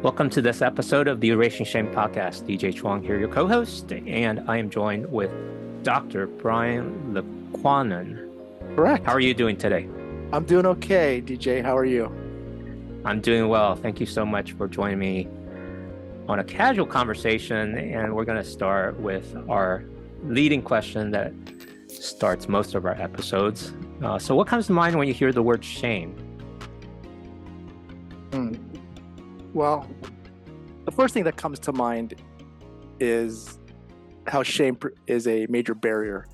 Welcome to this episode of the Erasing Shame podcast. DJ Chuang here, your co-host, and I am joined with Dr. Brian Licuanan. Correct. How are you doing today? I'm doing okay, DJ. How are you? I'm doing well. Thank you so much for joining me on a casual conversation, and we're going to start with our leading question that starts most of our episodes. So what comes to mind when you hear the word shame? Well, the first thing that comes to mind is how shame is a major barrier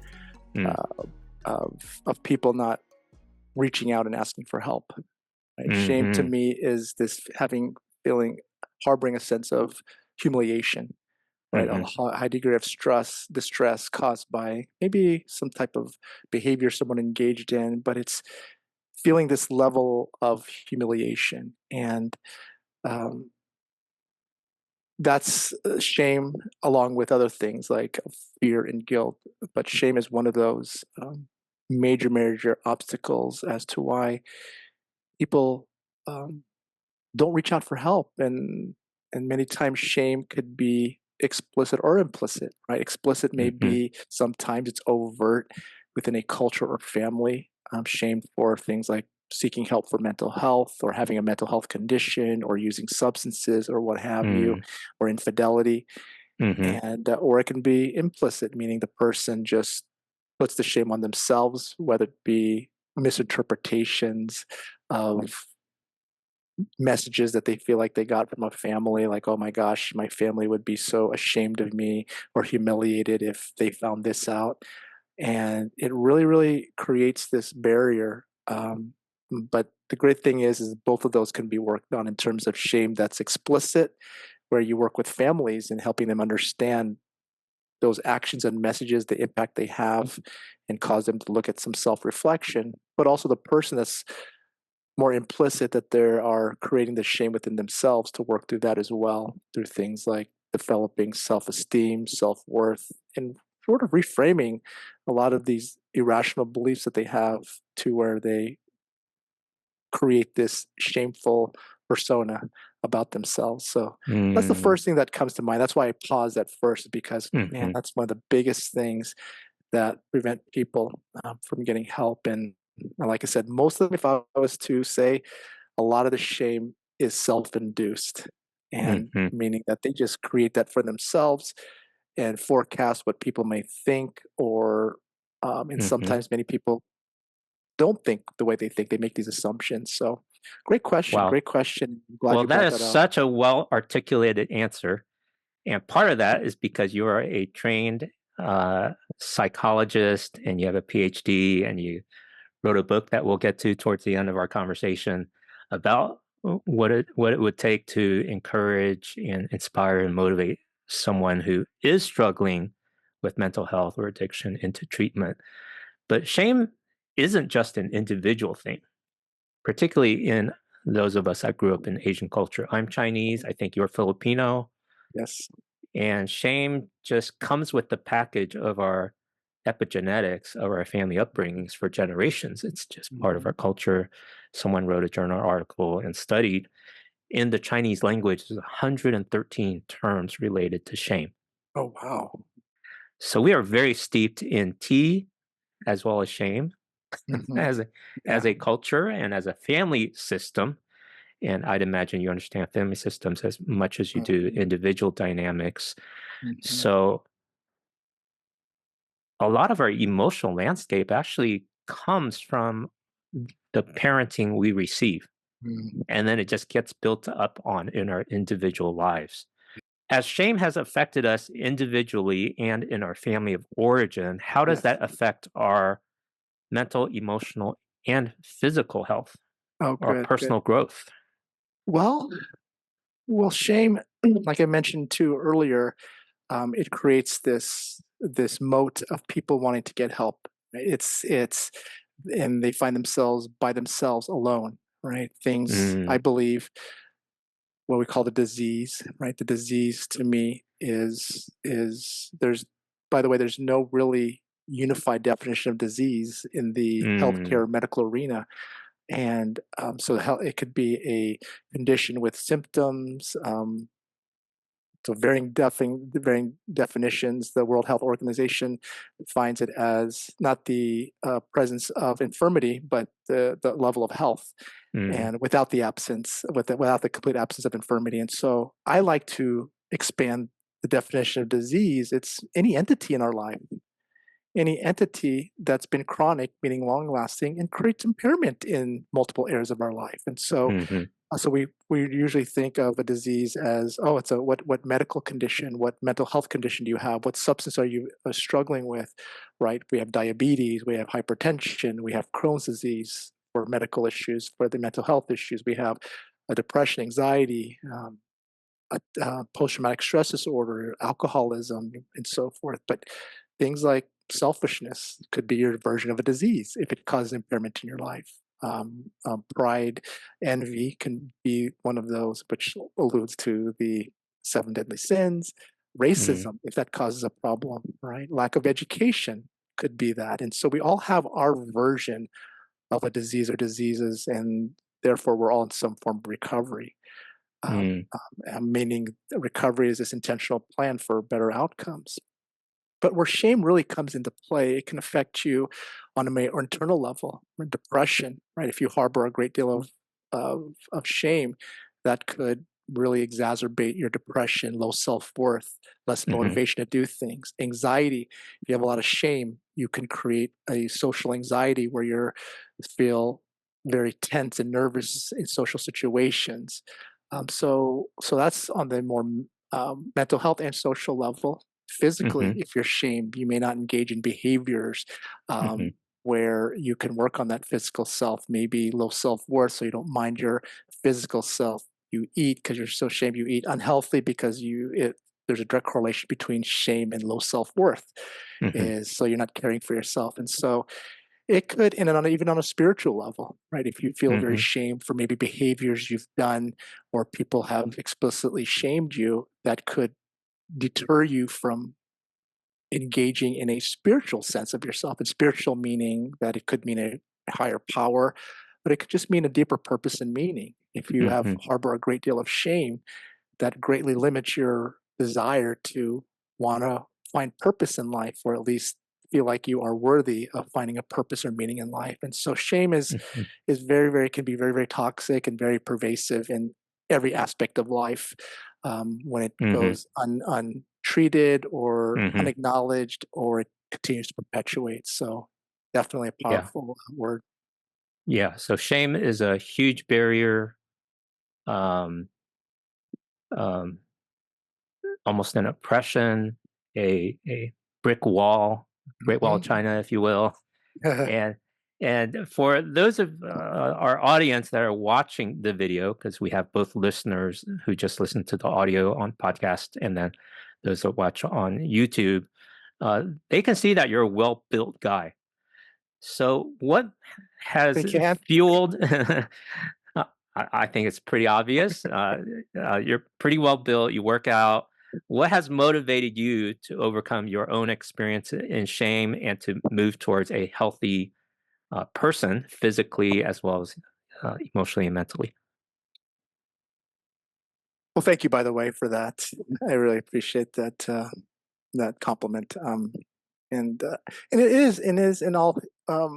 of people not reaching out and asking for help. Right? Mm-hmm. Shame to me is this harboring a sense of humiliation, right? Mm-hmm. A high degree of distress caused by maybe some type of behavior someone engaged in, but it's feeling this level of humiliation. And that's shame, along with other things like fear and guilt. But shame is one of those major obstacles as to why people don't reach out for help. And many times shame could be explicit or implicit, right? Explicit may be sometimes it's overt within a culture or family. Shame for things like seeking help for mental health or having a mental health condition or using substances or what have you, or infidelity. And or it can be implicit, meaning the person just puts the shame on themselves, whether it be misinterpretations of messages that they feel like they got from a family, like, oh my gosh, my family would be so ashamed of me or humiliated if they found this out. And it really creates this barrier. But the great thing is both of those can be worked on in terms of shame that's explicit, where you work with families and helping them understand those actions and messages, the impact they have, and cause them to look at some self-reflection, but also the person that's more implicit, that they are creating the shame within themselves, to work through that as well, through things like developing self-esteem, self-worth, and sort of reframing a lot of these irrational beliefs that they have, to where they create this shameful persona about themselves. So that's the first thing that comes to mind. That's why I paused at first, because man, that's one of the biggest things that prevent people from getting help. And like I said, most of them, if I was to say, a lot of the shame is self-induced, and meaning that they just create that for themselves and forecast what people may think, or and sometimes many people don't think the way they think. They make these assumptions. So great question. Wow. Great question. Glad well, you brought that is such a well-articulated answer. And part of that is because you are a trained psychologist and you have a PhD, and you wrote a book that we'll get to towards the end of our conversation about what it would take to encourage and inspire and motivate someone who is struggling with mental health or addiction into treatment. But shame isn't just an individual thing, particularly in those of us that grew up in Asian culture. I'm Chinese. I think you're Filipino. Yes. And shame just comes with the package of our epigenetics, of our family upbringings for generations. It's just part of our culture. Someone wrote a journal article and studied in the Chinese language, there's 113 terms related to shame. Oh, wow. So we are very steeped in tea as well as shame as a culture and as a family system. And I'd imagine you understand family systems as much as you do individual dynamics. So a lot of our emotional landscape actually comes from the parenting we receive. And then it just gets built up on in our individual lives. As shame has affected us individually and in our family of origin, how does that affect our mental, emotional, and physical health, or personal growth? Well, shame, like I mentioned too earlier, it creates this moat of people wanting to get help. It's and they find themselves by themselves alone, right? Things, I believe, what we call the disease, right? The disease to me is there's, by the way, there's no really unified definition of disease in the healthcare medical arena. And so it could be a condition with symptoms. So varying definitions. The World Health Organization defines it as not the presence of infirmity, but the level of health, Mm, and without the complete absence of infirmity. And so I like to expand the definition of disease. It's any entity in our life, any entity that's been chronic, meaning long lasting, and creates impairment in multiple areas of our life. And so mhm, so we usually think of a disease as, oh, it's a what medical condition, what mental health condition do you have, what substance are you struggling with, right? We have diabetes, we have hypertension, we have Crohn's disease for medical issues, for the mental health issues, we have a depression, anxiety, post-traumatic stress disorder, alcoholism, and so forth. But things like selfishness could be your version of a disease if it causes impairment in your life. Pride, envy can be one of those, which alludes to the seven deadly sins. mm, Racism, if that causes a problem, right? Lack of education could be that. And so we all have our version of a disease or diseases, and therefore we're all in some form of recovery. mm, Meaning recovery is this intentional plan for better outcomes. But where shame really comes into play, it can affect you on a more internal level. Depression, right? If you harbor a great deal of shame, that could really exacerbate your depression, low self worth, less mhm, motivation to do things. Anxiety, if you have a lot of shame, you can create a social anxiety where you feel very tense and nervous in social situations. So that's on the more mental health and social level. Physically, mhm, if you're shamed, you may not engage in behaviors mhm, where you can work on that physical self, maybe low self worth, so you don't mind your physical self. You eat because you're so shamed. You eat unhealthy because there's a direct correlation between shame and low self worth. mhm, Is so you're not caring for yourself, and so it could, and even on a spiritual level, right? If you feel very mhm, shamed for maybe behaviors you've done, or people have explicitly shamed you, that could deter you from engaging in a spiritual sense of yourself. And spiritual meaning that it could mean a higher power, but it could just mean a deeper purpose and meaning. If you have mhm, harbor a great deal of shame, that greatly limits your desire to want to find purpose in life, or at least feel like you are worthy of finding a purpose or meaning in life. And so shame mhm. is very can be very toxic and very pervasive in every aspect of life, when it Mhm, goes untreated or mhm. unacknowledged, or it continues to perpetuate. So definitely a Yeah, powerful word. yeah. So shame is a huge barrier, um, um, almost an oppression, a brick wall, Great Wall of Mhm. China, if you will. And and for those of our audience that are watching the video, because we have both listeners who just listen to the audio on podcast, and then those that watch on YouTube, uh, they can see that you're a well-built guy. So, what has They can. fueled? I think it's pretty obvious. You're pretty well built. You work out. What has motivated you to overcome your own experience in shame and to move towards a healthy person, physically as well as emotionally and mentally? Well, thank you, by the way, for that. I really appreciate that compliment. And and it is in all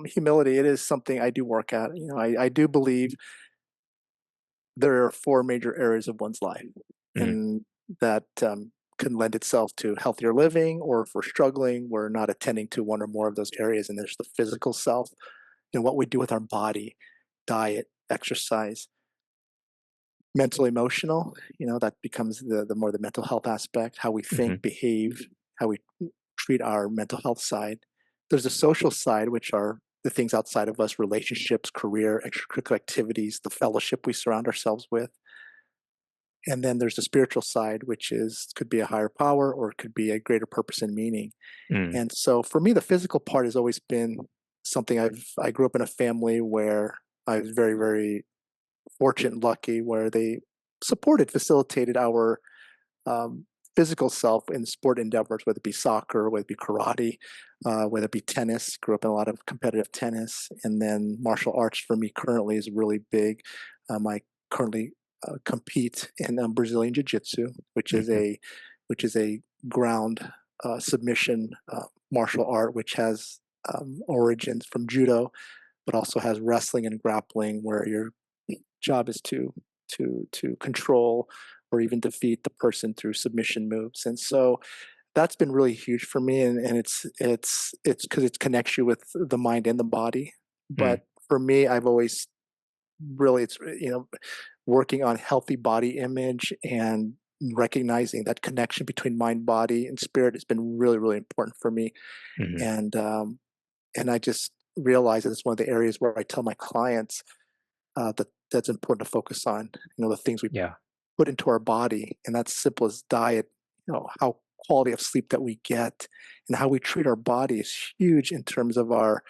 humility, it is something I do work at. I do believe there are four major areas of one's life, Mm, and that can lend itself to healthier living, or if we're struggling, we're not attending to one or more of those areas. And there's the physical self, and what we do with our body, diet, exercise. Mental emotional, that becomes the more the mental health aspect, how we mhm, think, behave, how we treat our mental health side. There's a social side, which are the things outside of us: relationships, career, extracurricular activities, the fellowship we surround ourselves with. And then there's the spiritual side, which is could be a higher power, or it could be a greater purpose and meaning. mm, And so for me, the physical part has always been something I grew up in a family where I was very fortunate and lucky, where they facilitated our um, physical self in sport endeavors, whether it be soccer, whether it be karate, whether it be tennis. Grew up in a lot of competitive tennis, and then martial arts for me currently is really big. I currently compete in Brazilian Jiu-Jitsu, Hmm. which is a ground submission martial art, which has origins from judo, but also has wrestling and grappling, where your job is to control or even defeat the person through submission moves. And so that's been really huge for me, and it's because it connects you with the mind and the body. Hmm. But for me, I've always really, it's working on healthy body image and recognizing that connection between mind, body, and spirit has been really, really important for me. Hmm. And and I just realize that it's one of the areas where I tell my clients that that's important to focus on. The things we Yeah. put into our body, and that's simple as diet. How quality of sleep that we get, and how we treat our body is huge in terms of our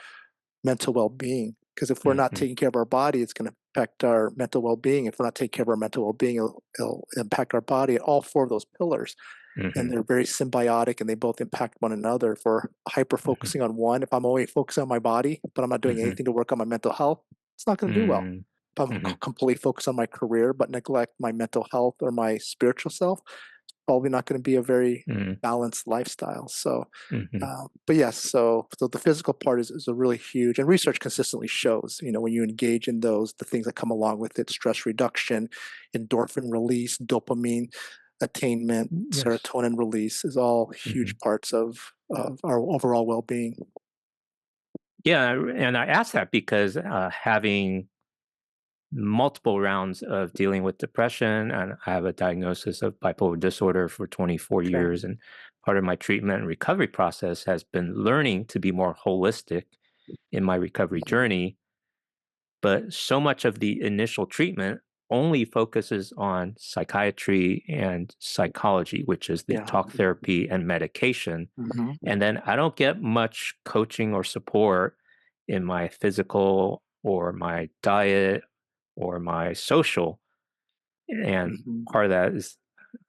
mental well-being. Because if we're not Hmm. taking care of our body, it's going to affect our mental well-being. If we're not taking care of our mental well-being, it'll impact our body. All four of those pillars, and Hmm. they're very symbiotic, and they both impact one another. If we're hyper Hmm. focusing on one, if I'm only focusing on my body, but I'm not doing Hmm. anything to work on my mental health, it's not going to do well. Hmm. If I'm Hmm. completely focused on my career but neglect my mental health or my spiritual self, it's probably not going to be a very Hmm. balanced lifestyle. So, Hmm. but yes, so the physical part is a really huge, and research consistently shows, when you engage in those, the things that come along with it: stress reduction, endorphin release, dopamine attainment, Yes. serotonin release is all Hmm. huge parts of our overall well-being. Yeah, and I asked that because having multiple rounds of dealing with depression, and I have a diagnosis of bipolar disorder for 24 Okay. years, and part of my treatment and recovery process has been learning to be more holistic in my recovery Mhm. journey. But so much of the initial treatment only focuses on psychiatry and psychology, which is the Yeah. talk therapy and medication. Hmm. And then I don't get much coaching or support in my physical or my diet or my social. And Hmm. part of that is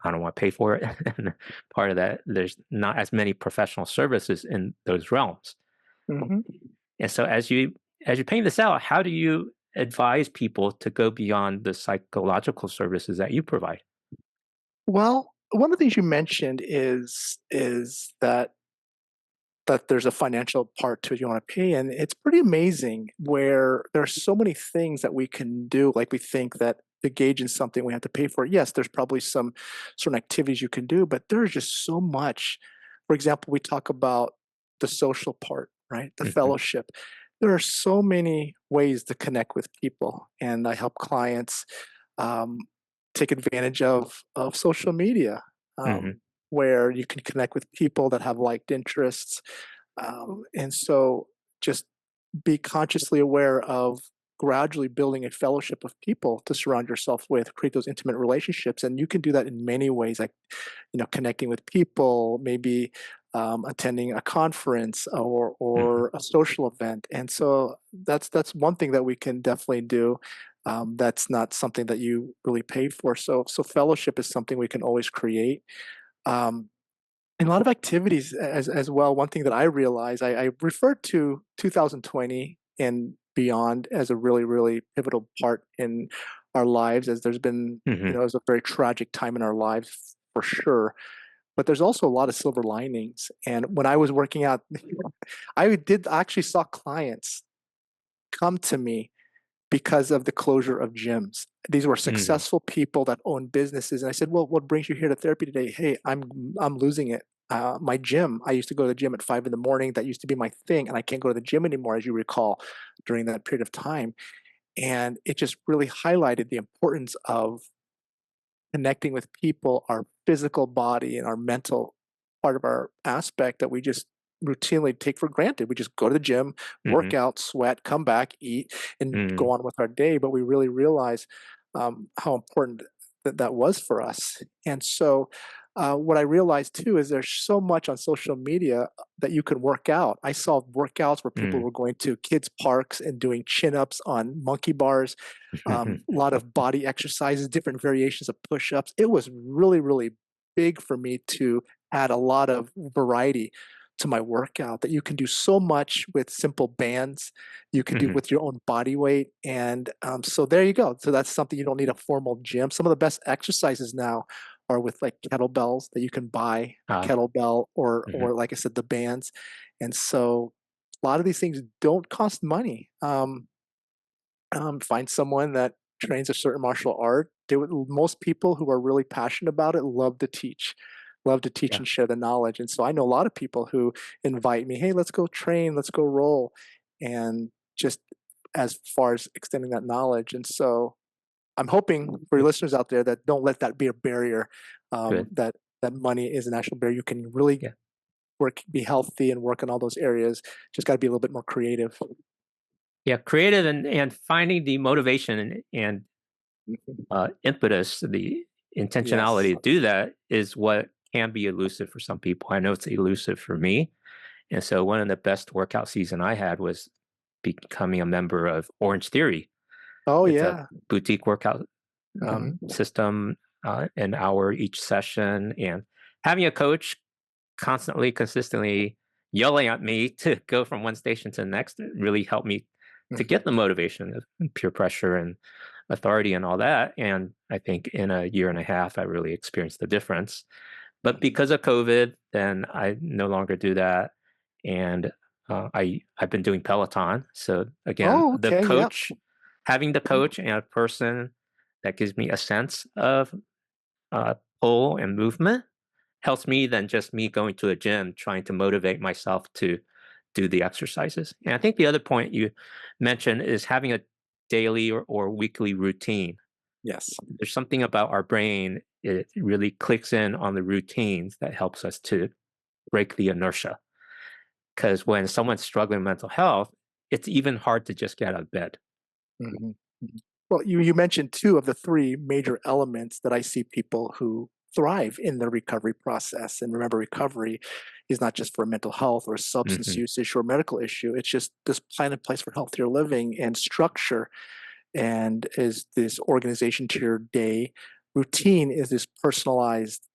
I don't want to pay for it. And part of that, there's not as many professional services in those realms. Hmm. And so as you paint this out, how do you advise people to go beyond the psychological services that you provide? Well, one of the things you mentioned is that there's a financial part to it you want to pay, and it's pretty amazing where there's so many things that we can do. Like, we think that to gauge in something we have to pay for it. Yes, there's probably some certain activities you can do, but there's just so much. For example, we talk about the social part, right? The Mhm. fellowship. There are so many ways to connect with people, and I help clients um, take advantage of social media, Mhm. where you can connect with people that have liked interests, and so just be consciously aware of gradually building a fellowship of people to surround yourself with, create those intimate relationships. And you can do that in many ways, like, connecting with people, maybe attending a conference Mhm. or a social event. And so that's one thing that we can definitely do. That's not something that you really pay for. So fellowship is something we can always create. Um, and a lot of activities as well. One thing that I realize, I refer to 2020 and beyond as a really, really pivotal part in our lives, as there's been, Mhm. it was a very tragic time in our lives for sure. But there's also a lot of silver linings. And when I was working out, I did actually saw clients come to me because of the closure of gyms. These were Mhm. successful people that own businesses, and I said, "Well, what brings you here to therapy today?" "Hey, I'm losing it. My gym. I used to go to the gym at 5 in the morning. That used to be my thing, and I can't go to the gym anymore, as you recall, during that period of time." And it just really highlighted the importance of connecting with people, our physical body and our mental part of our aspect that we just routinely take for granted. We just go to the gym, work Mhm. out, sweat, come back, eat, and go Mhm. on with our day. But we really realize how important that was for us. And so, what I realized too is there's so much on social media that you can work out. I saw workouts where people Mhm. were going to kids' parks and doing chin ups on monkey bars, a lot of body exercises, different variations of push-ups. It was really, really big for me to add a lot of variety to my workout, that you can do so much with simple bands. You can do Hmm. with your own body weight. And so there you go. So that's something you don't need a formal gym. Some of the best exercises now are with like kettlebells that you can buy a Uh, kettlebell mhm. or like I said, the bands. And so a lot of these things don't cost money. Find someone that trains a certain martial art. Most people who are really passionate about it love to teach Yeah, and share the knowledge. And so I know a lot of people who invite me, hey, let's go train, let's go roll. And just as far as extending that knowledge. And so I'm hoping for your good, listeners out there that don't let that be a barrier, good. that money is an actual barrier. You can really Yeah, be healthy and work in all those areas. Just got to be a little bit more creative. yeah. Creative and finding the motivation and Mhm. impetus, the Yes. intentionality to do that is what can be elusive for some people. I know it's elusive for me. And so one of the best workout season I had was becoming a member of Orange Theory. Oh, It's a yeah. boutique workout Mhm. system, an hour each session, and having a coach constantly, consistently yelling at me to go from one station to the next really helped me to Mhm. get the motivation of peer pressure and authority and all that. And I think in a year and a half, I really experienced the difference. But Mhm. because of COVID, then I no longer do that. And I've been doing Peloton. So again, Oh, okay, yep. having the coach and a person that gives me a sense of uh, pull and movement helps me than just me going to a gym trying to motivate myself to do the exercises. And I think the other point you mentioned is having a daily or weekly routine. Yes. There's something about our brain, it really clicks in on the routines that helps us to break the inertia. Because when someone's struggling with mental health, it's even hard to just get out of bed. Mhm. Mhm. Well, you mentioned 2 of the 3 major elements that I see people who thrive in the recovery process, and remember, recovery is not just for mental health or substance Hmm. use issue or medical issue, it's just this plan in place for healthier living and structure, and is this organization to your day. Routine is this personalized,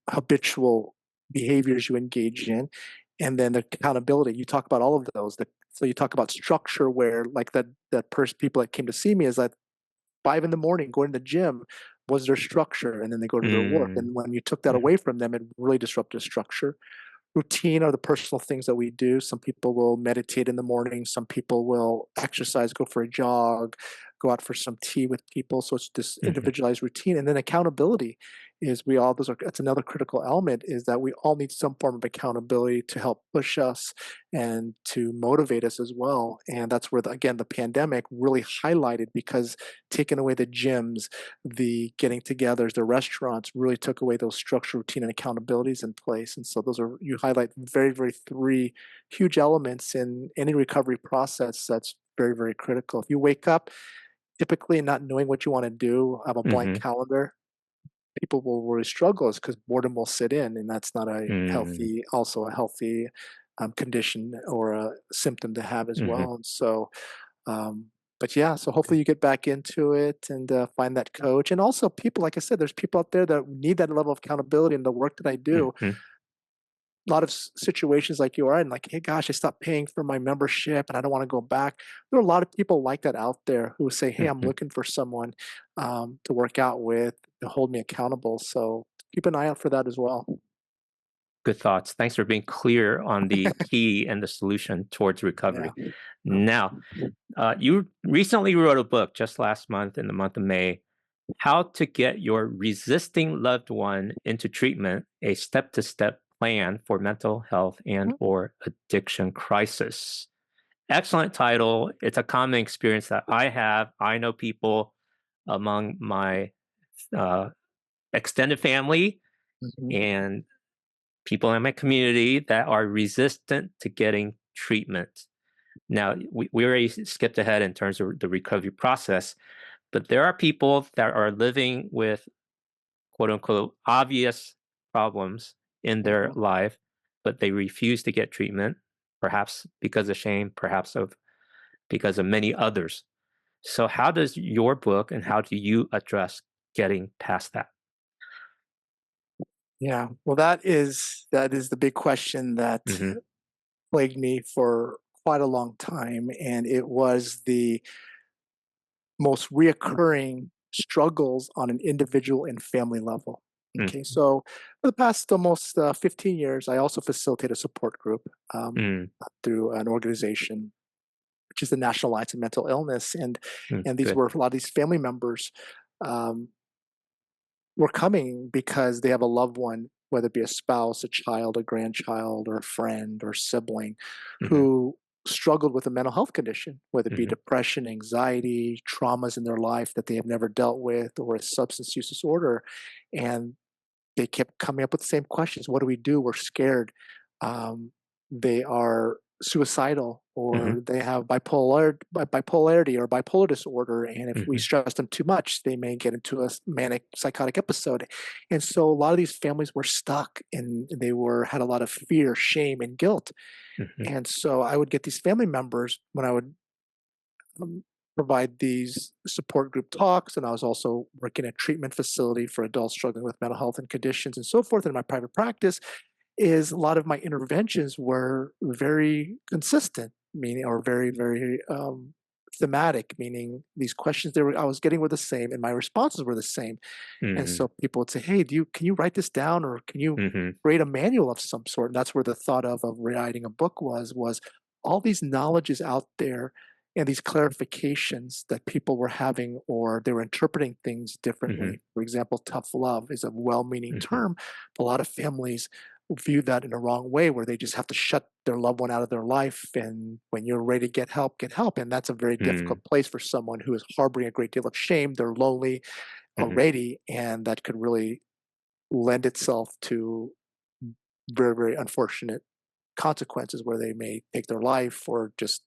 habitual behaviors you engage in, and then the accountability. You talk about all of those. So you talk about structure, where like that person, people that came to see me, is that 5 in the morning going to the gym was their structure, and then they go to their work. Mm-hmm. And when you took that away from them, it really disrupted structure. Routine are the personal things that we do. Some people will meditate in the morning. Some people will exercise, go for a jog, go out for some tea with people. So it's this Hmm. individualized routine. And then accountability is that's another critical element, is that we all need some form of accountability to help push us and to motivate us as well. And that's where, again, the pandemic really highlighted, because taking away the gyms, the getting togethers, the restaurants really took away those structure, routine, and accountabilities in place. And so you highlight very, very 3 huge elements in any recovery process that's very, very critical. If you wake up typically not knowing what you want to do, have a blank Hmm. calendar, people will really struggle, is because boredom will sit in, and that's not Hmm. also a healthy condition or a symptom to have as Hmm. well. And so, but yeah, so hopefully you get back into it and find that coach. And also, people, like I said, there's people out there that need that level of accountability in the work that I do. Hmm. A lot of situations like you are in, like, hey, gosh, I stopped paying for my membership and I don't want to go back. There are a lot of people like that out there who say, hey, I'm Hmm. looking for someone to work out with, to hold me accountable. So keep an eye out for that as well. Good thoughts. Thanks for being clear on the key and the solution towards Yeah. recovery. Now, you recently wrote a book just last month in the month of May, How to Get Your Resisting Loved One into Treatment, a step-to-step plan for mental health and or addiction crisis. Excellent title. It's a common experience that I have. I know people among my uh, extended family Mhm. and people in my community that are resistant to getting treatment. Now, we already skipped ahead in terms of the recovery process, but there are people that are living with quote unquote obvious problems in their Mhm. life, but they refuse to get treatment, perhaps because of shame, perhaps because of many others. So, how does your book and how do you address getting past that? Yeah. Well, that is the big question that Hmm. plagued me for quite a long time, and it was the most reoccurring struggles on an individual and family level. Okay, Hmm. so for the past almost 15 years, I also facilitate a support group Hmm. through an organization, which is the National Alliance of Mental Illness, and these Good. were a lot of these family members um, were coming because they have a loved one, whether it be a spouse, a child, a grandchild, or a friend or sibling, Hmm. who struggled with a mental health condition, whether it be Hmm. depression, anxiety, traumas in their life that they have never dealt with, or a substance use disorder. And they kept coming up with the same questions. What do we do? We're scared. They are suicidal, Hmm. or they have bipolarity or bipolar disorder. And if we Hmm. stress them too much, they may get into a manic psychotic episode. And so a lot of these families were stuck, and they were had a lot of fear, shame, and guilt. Hmm. And so I would get these family members when I would um, provide these support group talks. And I was also working at a treatment facility for adults struggling with mental health and conditions and so forth in my private practice. Is a lot of my interventions were very consistent, meaning, or very, very thematic, meaning these questions I was getting were the same and my responses were the same. And Hmm. so people would say, "Hey, can you write this down, or can you Hmm. create a manual of some sort?" And that's where the thought of writing a book was all these knowledges out there and these clarifications that people were having, or they were interpreting things Hmm. differently. For example, tough love is a well-meaning Hmm. term, but a lot of families view that in a wrong way, where they just have to shut their loved one out of their life. And when you're ready to get help. And that's a very difficult place for someone who is harboring a great deal of shame. They're lonely Hmm. already, and that could really lend itself to very, very unfortunate consequences where they may take their life or just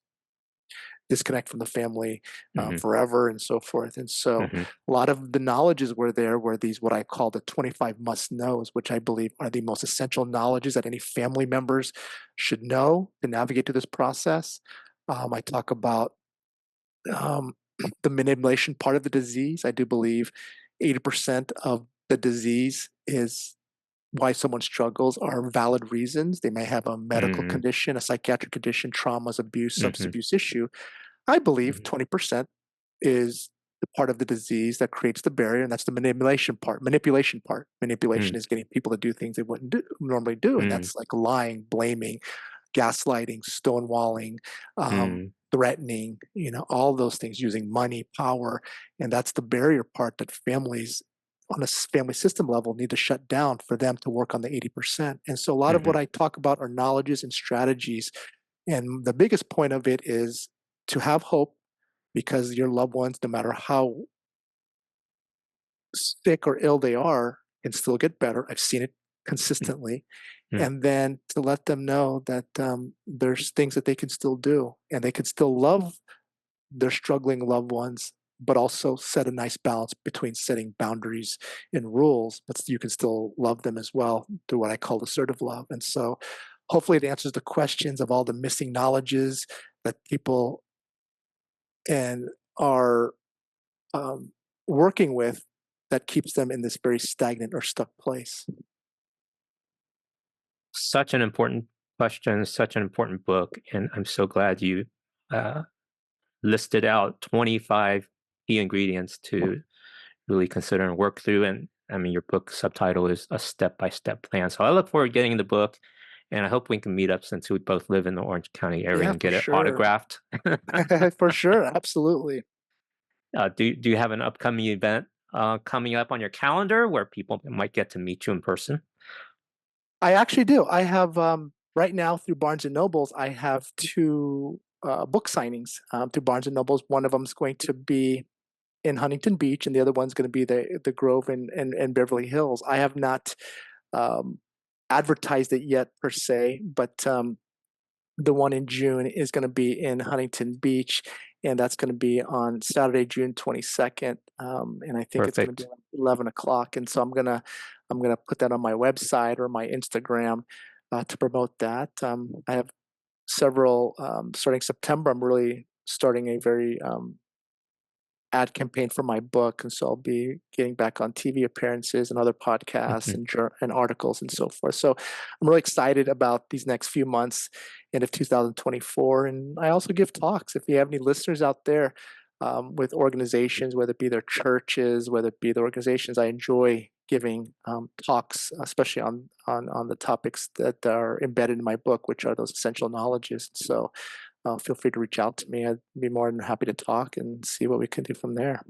disconnect from the family Hmm. forever and so forth. And so Hmm. a lot of the knowledges were there were these what I call the 25 must knows, which I believe are the most essential knowledges that any family members should know to navigate through this process. I talk about um, the manipulation part of the disease. I do believe 80% of the disease is why someone struggles are valid reasons. They may have a medical Hmm. condition, a psychiatric condition, traumas, abuse, substance Hmm. abuse issue. I believe Hmm. 20% is the part of the disease that creates the barrier, and that's the manipulation part. Manipulation part. Manipulation is getting people to do things they wouldn't normally do, and Hmm. that's like lying, blaming, gaslighting, stonewalling, Hmm. threatening, all those things, using money, power. And that's the barrier part that families on a family system level need to shut down for them to work on the 80%. And so a lot of what Hmm. I talk about are knowledges and strategies. And the biggest point of it is to have hope, because your loved ones, no matter how sick or ill they are, can still get better. I've seen it consistently. Hmm. And then to let them know that there's things that they can still do, and they can still love their struggling loved ones, but also set a nice balance between setting boundaries and rules, but you can still love them as well through what I call assertive love. And so hopefully it answers the questions of all the missing knowledges that people and are um, working with, that keeps them in this very stagnant or stuck place. Such an important question, such an important book, and I'm so glad you uh, listed out 25 key ingredients to really consider and work through. And I mean, your book subtitle is A Step-by-Step Plan. So I look forward to getting the book, and I hope we can meet up since we both live in the Orange County area Yeah, and for get it sure. autographed. For sure, absolutely. Do you have an upcoming event coming up on your calendar where people might get to meet you in person? I actually do. I have right now through Barnes and Nobles. I have two book signings through Barnes and Nobles. One of them is going to be in Huntington Beach, and the other one's going to be the Grove in Beverly Hills. I have not um, advertised it yet per se, but the one in June is going to be in Huntington Beach, and that's going to be on Saturday, June 22nd. And I think it's going to be Perfect. like 11 o'clock. And so I'm gonna put that on my website or my Instagram to promote that. I have several starting September. I'm really starting a very ad campaign for my book, and so I'll be getting back on TV appearances and other podcasts Mhm. and articles and so forth. So I'm really excited about these next few months into 2024. And I also give talks. If you have any listeners out there with organizations, whether it be their churches, whether it be the organizations, I enjoy giving talks, especially on the topics that are embedded in my book, which are those essential knowledges. So feel free to reach out to me. I'd be more than happy to talk and see what we can do from there.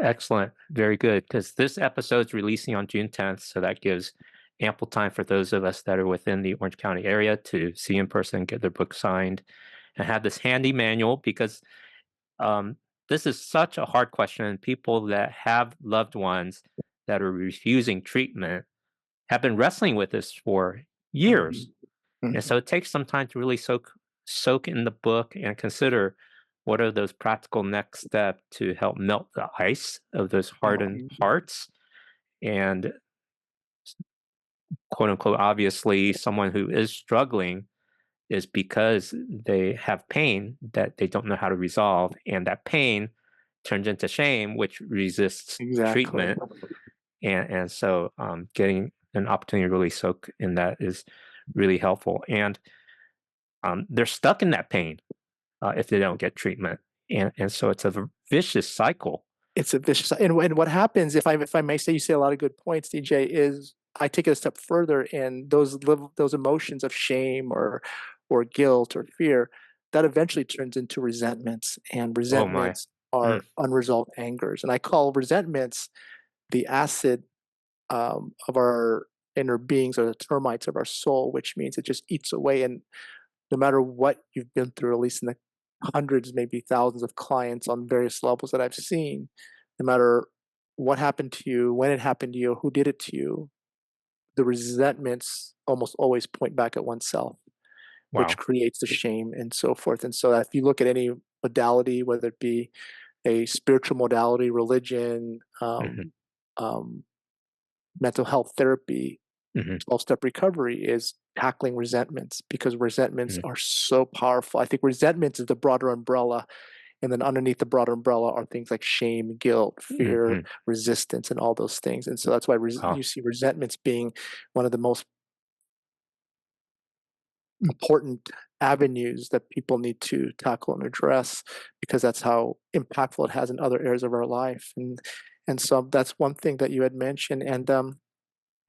Excellent. Very good. Because this episode's releasing on June 10th, so that gives ample time for those of us that are within the Orange County area to see in person, get their book signed, and have this handy manual because um, this is such a hard question. And people that have loved ones that are refusing treatment have been wrestling with this for years. Mhm, And mhm, so it takes some time to really soak in the book and consider what are those practical next steps to help melt the ice of those hardened mhm. hearts. And quote unquote, obviously, someone who is struggling is because they have pain that they don't know how to resolve. And that pain turns into shame, which resists Exactly. treatment. And so getting an opportunity to really soak in that is really helpful. And they're stuck in that pain if they don't get treatment. And so it's a vicious cycle. It's a vicious, and what happens, if I may say, you say a lot of good points, DJ, is I take it a step further, and those emotions of shame or guilt or fear, that eventually turns into resentments, and Oh my. resentments Mm, are unresolved angers, and I call resentments the acid of our inner beings, or the termites of our soul, which means it just eats away. And no matter what you've been through, at least in the hundreds, maybe thousands of clients on various levels that I've seen, no matter what happened to you, when it happened to you, who did it to you, the resentments almost always point back at oneself, which wow. creates the shame and so forth. And so if you look at any modality, whether it be a spiritual modality, religion, Hmm. um, mental health therapy, Hmm. 12-step recovery is tackling resentments, because resentments Hmm. are so powerful. I think resentments is the broader umbrella, and then underneath the broader umbrella are things like shame, guilt, fear, Hmm. resistance, and all those things. And so that's why Wow. you see resentments being one of the most important avenues that people need to tackle and address, because that's how impactful it has in other areas of our life. And so that's one thing that you had mentioned. And the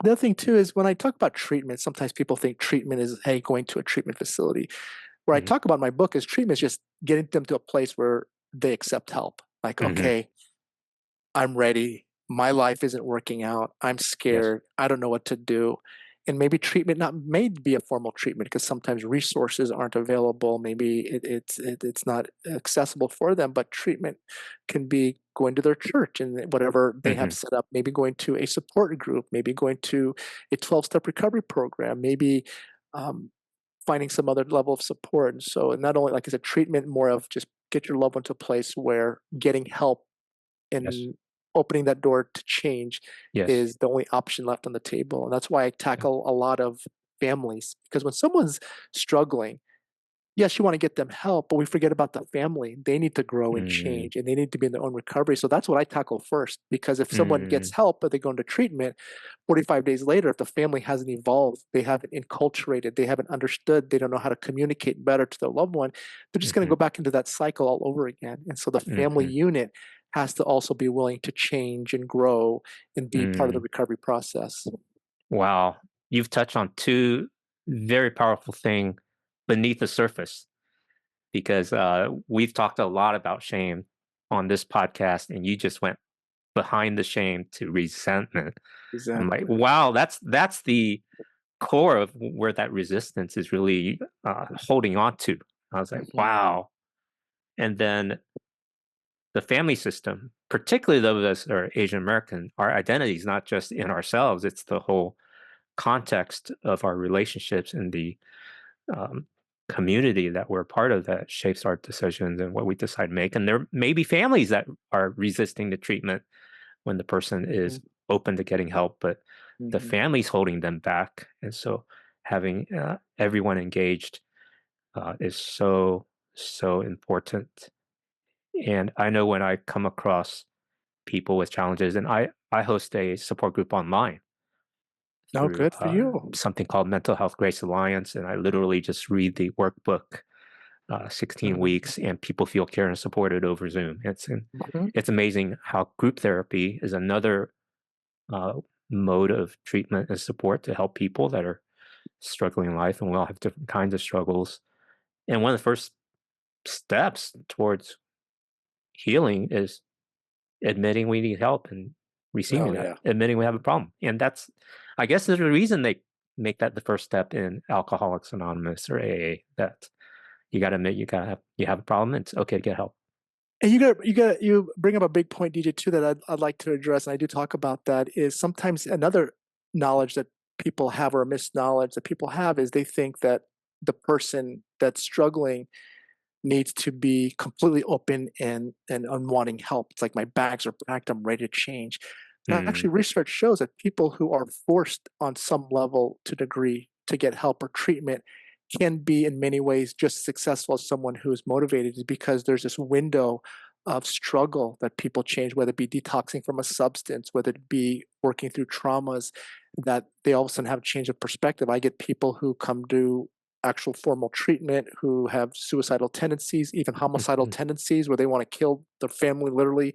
other thing too is, when I talk about treatment, sometimes people think treatment is, hey, going to a treatment facility. Where I Hmm. talk about in my book is, treatment is just getting them to a place where they accept help. Like, Hmm. okay, I'm ready. My life isn't working out. I'm Yes. scared. I don't know what to do. And maybe treatment not may be a formal treatment, because sometimes resources aren't available. Maybe it's not accessible for them. But treatment can be going to their church and whatever they have Hmm. set up. Maybe going to a support group. Maybe going to a 12-step recovery program. Maybe um, finding some other level of support. And so, not only, like I said, treatment, more of just get your loved one to a place where getting help Yes. and opening that door to change Yes. is the only option left on the table. And that's why I Yeah. tackle a lot of families, because when someone's struggling, yes, you want to get them help, but we forget about the family. They need to grow and Mm, change, and they need to be in their own recovery. So that's what I tackle first. Because if someone gets mm, help, but they go into treatment, 45 days later, if the family hasn't evolved, they haven't enculturated, they haven't understood, they don't know how to communicate better to their loved one, they're just going to mhm, go back into that cycle all over again. And so the family mhm, unit has to also be willing to change and grow and be part of the mm. recovery process. Wow. You've touched on two very powerful things beneath the surface because we've talked a lot about shame on this podcast, and you just went behind the shame to resentment. I'm like, Exactly. wow, that's the core of where that resistance is really holding on to. I was like, Mhm. wow. And then the family system, particularly those of us that are Asian American, our identity is not just in ourselves; it's the whole context of our relationships in the um, community that we're a part of that shapes our decisions and what we decide to make. And there may be families that are resisting the treatment when the person is Mhm. open to getting help, but the Mhm. family's holding them back. And so having everyone engaged is so important. And I know when I come across people with challenges, and I host a support group online No, through good for you. something called Mental Health Grace Alliance, and I literally just read the workbook, 16 Mhm, weeks, and people feel cared and supported over Zoom. mhm. It's amazing how group therapy is another uh, mode of treatment and support to help people that are struggling in life, and we all have different kinds of struggles. And one of the first steps towards healing is admitting we need help and Oh, receiving that, yeah. admitting we have a problem. And that's, I guess, there's a reason they make that the first step in Alcoholics Anonymous or AA. That you got to admit you have a problem. And it's okay to get help. And you bring up a big point, DJ, too, that I'd like to address, and I do talk about that, is sometimes another knowledge that people have, or a misknowledge that people have, is they think that the person that's struggling needs to be completely open and wanting help. It's like, my bags are packed, I'm ready to change. But Mm, actually, research shows that people who are forced on some level to degree to get help or treatment can be in many ways just as successful as someone who is motivated, because there's this window of struggle that people change, whether it be detoxing from a substance, whether it be working through traumas, that they all of a sudden have a change of perspective. I get people who come to actual formal treatment who have suicidal tendencies, even homicidal mhm. tendencies, where they want to kill their family literally,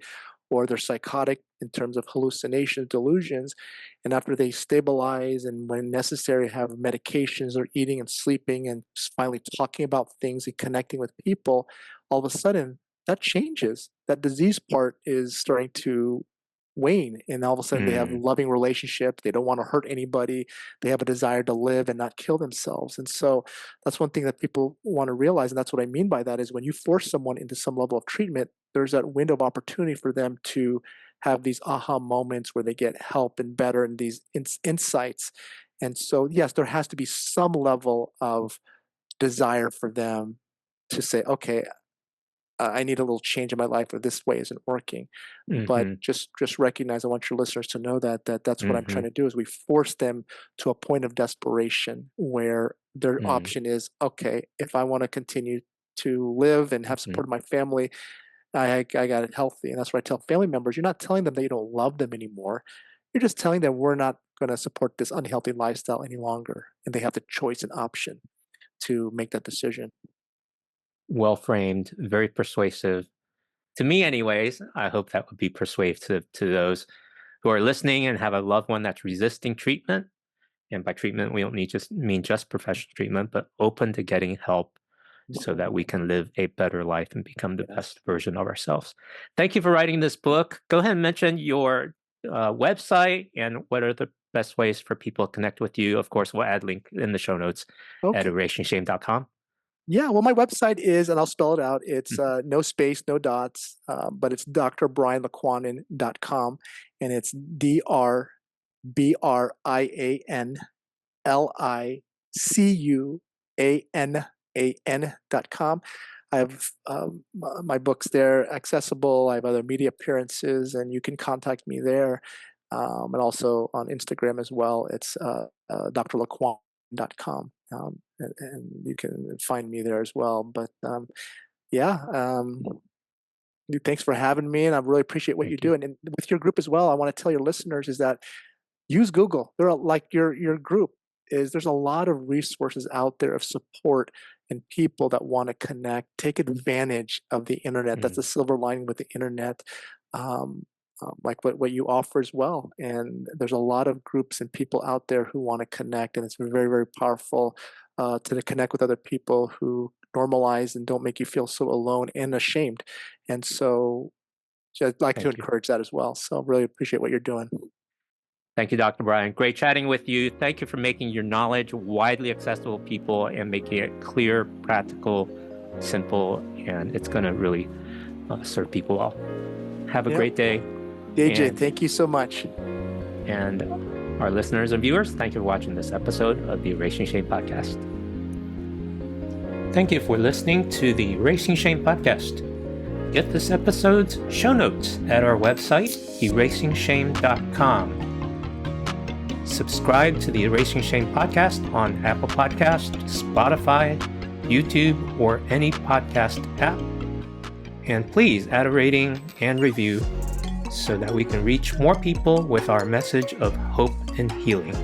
or they're psychotic in terms of hallucinations, delusions. And after they stabilize and, when necessary, have medications or eating and sleeping and finally talking about things and connecting with people, all of a sudden that changes. That disease part is starting to wane, and all of a sudden they have Mm, loving relationships, they don't want to hurt anybody, they have a desire to live and not kill themselves. And so that's one thing that people want to realize, and that's what I mean by that, is when you force someone into some level of treatment, there's that window of opportunity for them to have these aha moments where they get help and better, and these insights. And so, yes, there has to be some level of desire for them to say, okay, I need a little change in my life, or this way isn't working. But mhm, just recognize, I want your listeners to know that that's what I'm trying mhm, to do, is we force them to a point of desperation where their mm, option is, okay, if I want to continue to live and have mhm. support of my family, I got it healthy. And that's what I tell family members. You're not telling them that you don't love them anymore. You're just telling them, we're not going to support this unhealthy lifestyle any longer. And they have the choice and option to make that decision. Well framed, very persuasive. To me, anyways, I hope that would be persuasive to those who are listening and have a loved one that's resisting treatment. And by treatment, we don't need just mean just professional treatment, but open to getting help so that we Mhm. can live a better life and become the Yes. best version of ourselves. Thank you for writing this book. Go ahead and mention your website and what are the best ways for people to connect with you. Of course, we'll add link in the show notes at Okay. erasingshame.com. Yeah, well, my website is, and I'll spell it out, it's no space, no dots, but it's drbrianlicuanan.com, and it's DrBrianLicuanan.com. I have my books there accessible. I have other media appearances, and you can contact me there. And also on Instagram as well. It's drlicuanan.com. And you can find me there as well. But yeah, thanks for having me, and I really appreciate what you Thank you. do. And with your group as well, I want to tell your listeners is that use Google. There are, like your group is, there's a lot of resources out there of support and people that want to connect. Take advantage of the internet. That's Mm, the silver lining with the internet. Um, like what you offer as well. And there's a lot of groups and people out there who want to connect, and it's very, very powerful to connect with other people who normalize and don't make you feel so alone and ashamed. And so I'd like to thank you. encourage that as well. So really appreciate what you're doing. Thank you, Dr. Brian. Great chatting with you. Thank you for making your knowledge widely accessible to people and making it clear, practical, simple, and it's going to really serve people well. Have a Yeah. great day. DJ, And, thank you so much. and our listeners and viewers, thank you for watching this episode of the Erasing Shame Podcast. Thank you for listening to the Erasing Shame Podcast. Get this episode's show notes at our website, erasingshame.com. Subscribe to the Erasing Shame Podcast on Apple Podcasts, Spotify, YouTube, or any podcast app. And please add a rating and review so that we can reach more people with our message of hope and healing.